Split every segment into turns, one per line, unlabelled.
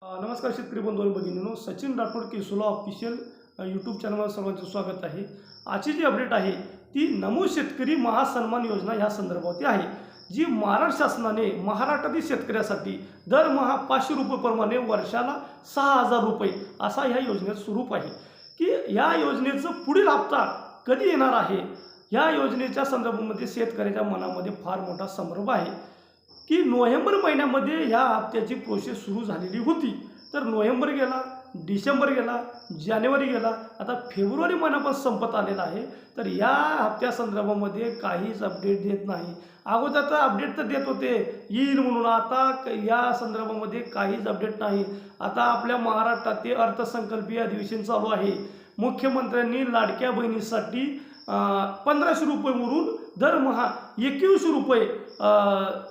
नमस्कार शेतकरी बंधू आणि भगिनींनो, सचिन राठोड केसुला ऑफिशियल यूट्यूब चॅनलवर सर्वांचे स्वागत आहे। आजची जी अपडेट आहे ती नमो शेतकरी महासन्मान योजना या संदर्भात आहे, जी महाराष्ट्र शासनाने महाराष्ट्रातील शेतकऱ्यासाठी दरमहा 500 रुपये प्रमाणे वर्षाला 6000 रुपये असा ह्या योजनेचं स्वरूप आहे। की या योजनेचं पुढील हप्ता कधी येणार आहे, या योजनेच्या संदर्भामध्ये शेतकऱ्याच्या मनामध्ये फार मोठा संभ्रम आहे की नोव्हेंबर महिन्यामध्ये ह्या हप्त्याची प्रोसेस सुरू झालेली होती, तर नोव्हेंबर गेला, डिसेंबर गेला, जानेवारी गेला, आता फेब्रुवारी महिना पण संपत आलेला आहे। तर या हप्त्या संदर्भामध्ये काहीच अपडेट देत नाही। अगोदर तर अपडेट तर देत होते येईल म्हणून, आता या संदर्भामध्ये काहीच अपडेट नाही। आता आपल्या महाराष्ट्रात अर्थसंकल्पीय अधिवेशन चालू आहे। मुख्यमंत्र्यांनी लाडक्या बहिणीसाठी 1500 रुपयेवरून दरमहा 2100 रुपये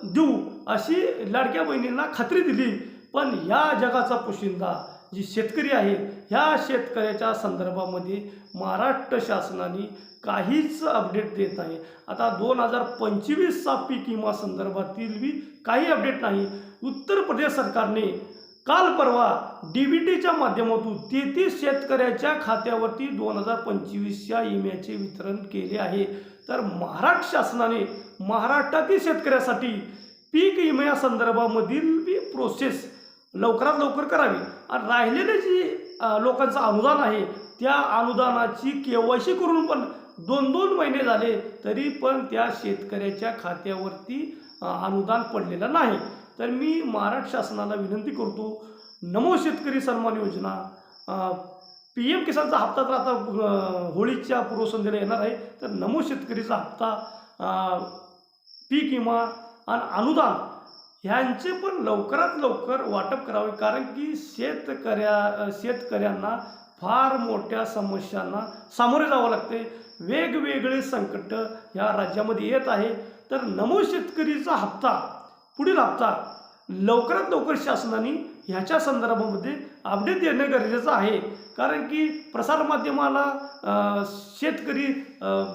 देऊ अशी लाडक्या बहिणींना खात्री दिली, पण या जगाचा पोशिंदा जी शेतकरी आहे ह्या शेतकऱ्याच्या संदर्भामध्ये महाराष्ट्र शासनाने काहीच अपडेट देत नाही। आता 2025चा पीक विमा संदर्भातील भी काही अपडेट नाही। उत्तर प्रदेश सरकारने काल परवा DBTच्या माध्यमातून 33 शेतकऱ्याच्या खात्यावरती 2025च्या विम्याचे वितरण केले आहे। तर महाराष्ट्र शासनाने महाराष्ट्रातील शेतकऱ्यासाठी पीक विम्या संदर्भामधील बी प्रोसेस लवकरात लवकर करावी आणि राहिलेले जी लोकांचं अनुदान आहे त्या अनुदानाची KYC करून पण 2-2 महिने झाले तरी पण त्या शेतकऱ्याच्या खात्यावरती अनुदान पडलेलं नाही। तर मी महाराष्ट्र शासनाला विनंती करतो, नमो शेतकरी सन्मान योजना, PM किसानचा हप्ता तर आता होळीच्या पूर्वसंध्येला येणार आहे, तर नमो शेतकरीचा हप्ता, पीक विमा आणि अनुदान ह्यांचे पण लवकरात लवकर वाटप करावे, कारण की शेतकऱ्यांना फार मोठ्या समस्यांना सामोरे जावं लागते। वेगवेगळे संकट ह्या राज्यामध्ये येत आहे। तर नमो शेतकरीचा हप्ता, पुढील हप्ता लवकरात लवकर शासनाने ह्याच्या संदर्भामध्ये अपडेट देणं गरजेचं आहे, कारण की प्रसारमाध्यमाला शेतकरी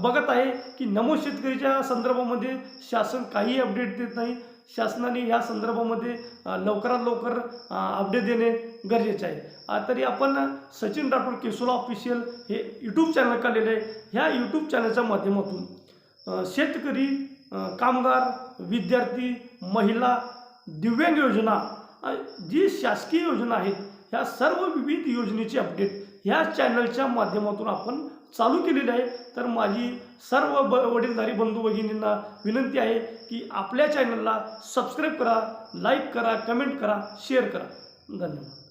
बघत आहे की नमो शेतकरीच्या संदर्भामध्ये शासन काही अपडेट देत नाही। शासनाने या संदर्भामध्ये लवकरात लवकर अपडेट देणे गरजेचे आहे। तरी आपण सचिन राठोड केसुला ऑफिशियल हे यूट्यूब चॅनल काढलेले आहे। ह्या यूट्यूब चॅनलच्या माध्यमातून शेतकरी, कामगार, विद्यार्थी, महिला, दिव्यांग योजना, जी शासकीय योजना आहेत ह्या सर्व विविध योजनेची अपडेट ह्या चॅनलच्या माध्यमातून आपण चालू केलेली आहे। तर माझी सर्व वडीलधारी बंधू भगिनींना विनंती आहे की आपल्या चॅनलला सबस्क्राईब करा, लाईक करा, कमेंट करा, शेअर करा। धन्यवाद।